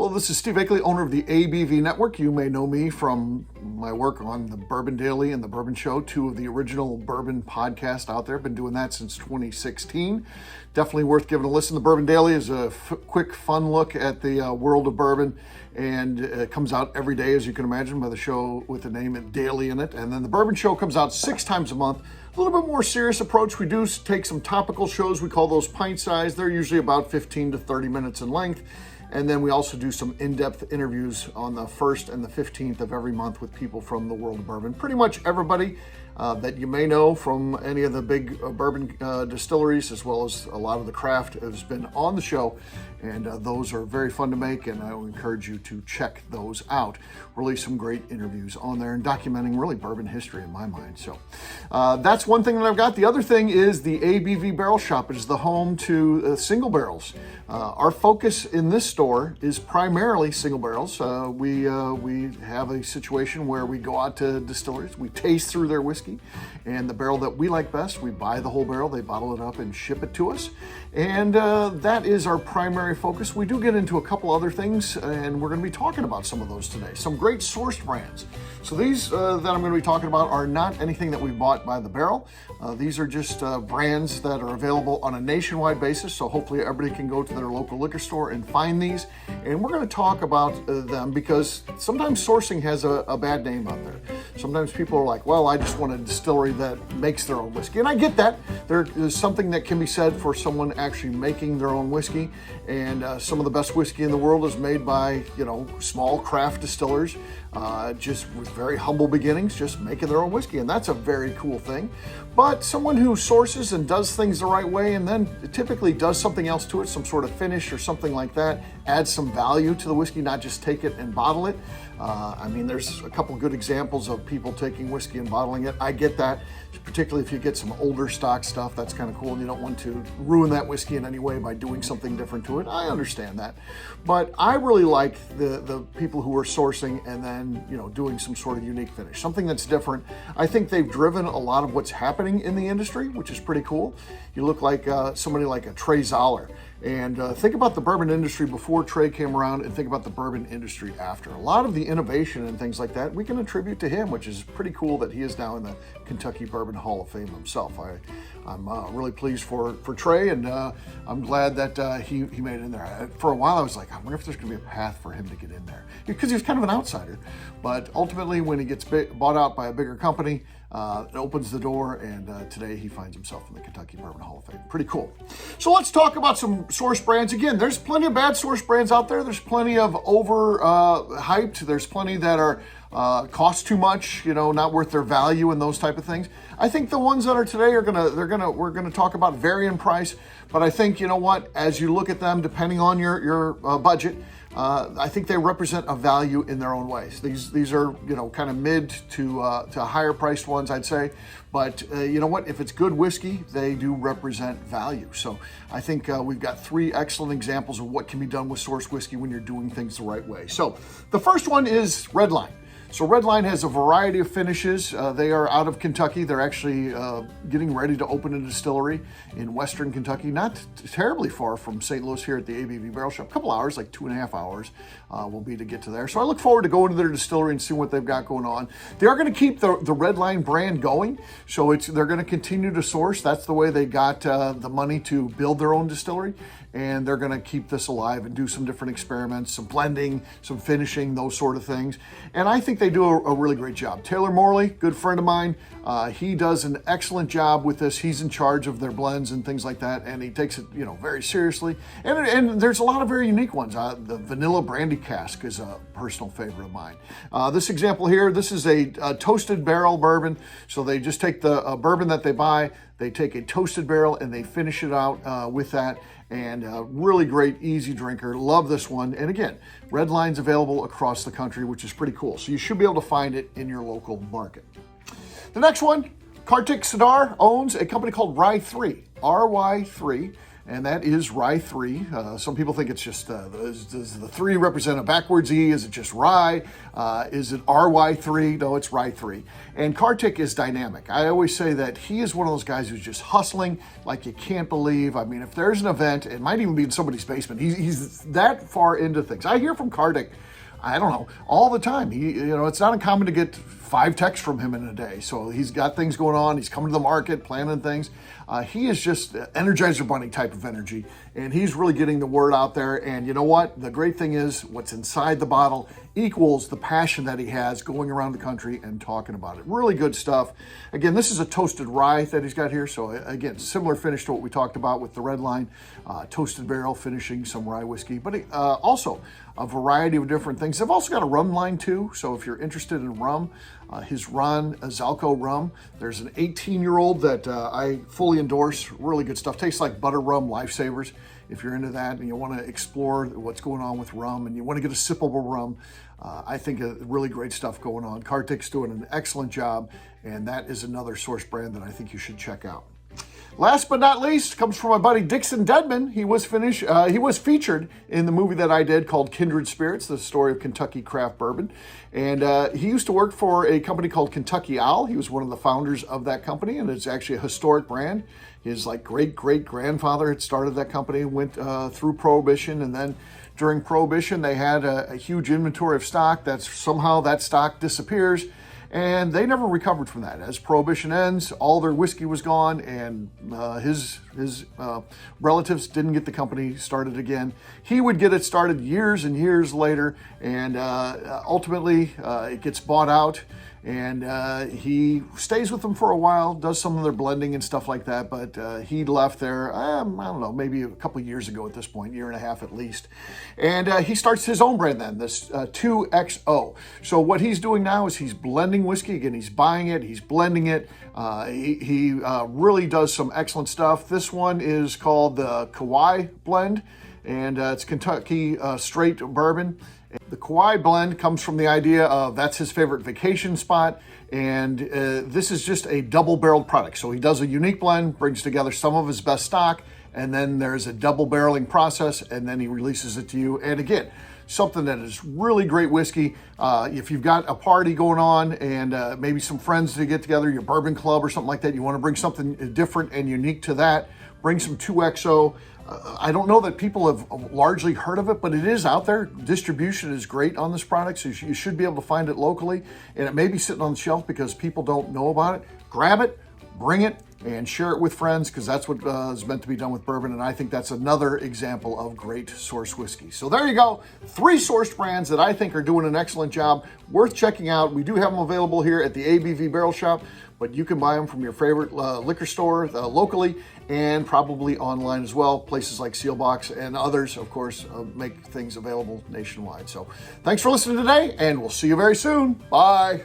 Hello, this is Steve Akley, owner of the ABV Network. You may know me from my work on the Bourbon Daily and the Bourbon Show, two of the original bourbon podcasts out there. Been doing that since 2016. Definitely worth giving a listen. The Bourbon Daily is a quick, fun look at the world of bourbon, and it comes out every day, as you can imagine, by the show with the name Daily in it. And then the Bourbon Show comes out 6 times a month. A little bit more serious approach. We do take some topical shows. We call those pint size. They're usually about 15 to 30 minutes in length. And then we also do some in-depth interviews on the 1st and the 15th of every month with people from the world of bourbon. Pretty much everybody that you may know from any of the big bourbon distilleries, as well as a lot of the craft, has been on the show. And those are very fun to make, and I will encourage you to check those out. Really some great interviews on there and documenting really bourbon history in my mind. So that's one thing that I've got. The other thing is the ABV Barrel Shop. It is the home to single barrels. Our focus in this store is primarily single barrels. We have a situation where we go out to distilleries, we taste through their whiskey, and the barrel that we like best, we buy the whole barrel, they bottle it up and ship it to us. And that is our primary focus. We do get into a couple other things, and we're going to be talking about some of those today. Some great sourced brands. So these that I'm going to be talking about are not anything that we bought by the barrel. These are just brands that are available on a nationwide basis, so hopefully everybody can go to their local liquor store and find these. And we're going to talk about them because sometimes sourcing has a bad name out there. Sometimes people are like, well, I just want a distillery that makes their own whiskey. And I get that. There is something that can be said for someone actually making their own whiskey. And some of the best whiskey in the world is made by, small craft distillers, just with very humble beginnings, just making their own whiskey. And that's a very cool thing. But someone who sources and does things the right way and then typically does something else to it, some sort of finish or something like that, adds some value to the whiskey, not just take it and bottle it. There's a couple good examples of people taking whiskey and bottling it. I get that, particularly if you get some older stock stuff. That's kind of cool, and you don't want to ruin that whiskey in any way by doing something different to it. I understand that. But I really like the people who are sourcing and then, doing some sort of unique finish, something that's different. I think they've driven a lot of what's happening in the industry, which is pretty cool. You look like somebody like a Trey Zoller. And think about the bourbon industry before Trey came around and think about the bourbon industry after. A lot of the innovation and things like that we can attribute to him, which is pretty cool that he is now in the Kentucky Bourbon Hall of Fame himself. I'm really pleased for Trey, and I'm glad that he made it in there. For a while I was like, I wonder if there's going to be a path for him to get in there, because he was kind of an outsider. But ultimately, when he gets bought out by a bigger company, it opens the door, and today he finds himself in the Kentucky Bourbon Hall of Fame. Pretty cool. So let's talk about some source brands. Again, there's plenty of bad source brands out there. There's plenty of hyped. There's plenty that are cost too much, not worth their value and those type of things. I think the ones that are today we're gonna talk about vary in price, but I think, as you look at them, depending on your budget, I think they represent a value in their own ways. These are, kind of mid to higher priced ones, I'd say. But you know what? If it's good whiskey, they do represent value. So I think we've got 3 excellent examples of what can be done with source whiskey when you're doing things the right way. So the first one is Redline. So Redline has a variety of finishes. They are out of Kentucky. They're actually getting ready to open a distillery in Western Kentucky, not terribly far from St. Louis here at the ABV Barrel Shop. A couple hours, like 2.5 hours will be to get to there. So I look forward to going to their distillery and seeing what they've got going on. They are going to keep the Redline brand going. So they're going to continue to source. That's the way they got the money to build their own distillery. And they're going to keep this alive and do some different experiments, some blending, some finishing, those sort of things. And I think they do a really great job. Taylor Morley, good friend of mine, he does an excellent job with this. He's in charge of their blends and things like that, and he takes it, very seriously. And there's a lot of very unique ones. The vanilla brandy cask is a personal favorite of mine. This example here, this is a toasted barrel bourbon. So they just take the bourbon that they buy, they take a toasted barrel, and they finish it out with that. And really great, easy drinker. Love this one. And again, Redline's available across the country, which is pretty cool. So you should be able to find it in your local market. The next one, Kartik Sidar owns a company called Rye 3, RY3. and that is rye 3. Some people think it's just, does the 3 represent a backwards E? Is it just rye? Is it RY3? No, it's rye 3. And Kartik is dynamic. I always say that he is one of those guys who's just hustling like you can't believe. I mean, if there's an event, it might even be in somebody's basement. He's that far into things. I hear from Kartik, I don't know, all the time. It's not uncommon to get 5 texts from him in a day. So he's got things going on. He's coming to the market, planning things. He is just Energizer Bunny type of energy, and he's really getting the word out there. And you know what? The great thing is what's inside the bottle equals the passion that he has going around the country and talking about it. Really good stuff. Again, this is a toasted rye that he's got here. So again, similar finish to what we talked about with the red line, toasted barrel finishing, some rye whiskey, but also a variety of different things. They've also got a rum line too. So if you're interested in rum, his Ron Zalco rum. There's an 18-year-old that I fully endorse. Really good stuff. Tastes like butter rum lifesavers. If you're into that and you want to explore what's going on with rum and you want to get a sippable rum, I think really great stuff going on. Kartik's doing an excellent job, and that is another source brand that I think you should check out. Last but not least comes from my buddy Dixon Dedman. He was featured in the movie that I did called Kindred Spirits, the story of Kentucky craft bourbon. And he used to work for a company called Kentucky Owl. He was one of the founders of that company, and it's actually a historic brand. His great-great-grandfather had started that company, went through Prohibition, and then during Prohibition, they had a huge inventory of stock. Somehow that stock disappears. And they never recovered from that. As Prohibition ends, all their whiskey was gone, and his relatives didn't get the company started again. He would get it started years and years later, and ultimately it gets bought out, and he stays with them for a while, does some of their blending and stuff like that, but he left there, I don't know, maybe a couple years ago at this point, year and a half at least. And he starts his own brand then, this 2XO. So what he's doing now is he's blending whiskey. Again, he's buying it, he's blending it. He really does some excellent stuff. This one is called the Kauai blend, and it's Kentucky straight bourbon. The Kauai blend comes from the idea of that's his favorite vacation spot, and this is just a double-barreled product. So he does a unique blend, brings together some of his best stock, and then there's a double-barreling process, and then he releases it to you. And again, something that is really great whiskey. If you've got a party going on and maybe some friends to get together, your bourbon club or something like that, you want to bring something different and unique to that, bring some 2XO. I don't know that people have largely heard of it, but it is out there. Distribution is great on this product, so you should be able to find it locally. And it may be sitting on the shelf because people don't know about it. Grab it, bring it, and share it with friends, because that's what is meant to be done with bourbon. And I think that's another example of great source whiskey. So there you go. 3 sourced brands that I think are doing an excellent job, worth checking out. We do have them available here at the ABV Barrel Shop, but you can buy them from your favorite liquor store locally and probably online as well. Places like Sealbox and others, of course, make things available nationwide. So thanks for listening today, and we'll see you very soon. Bye.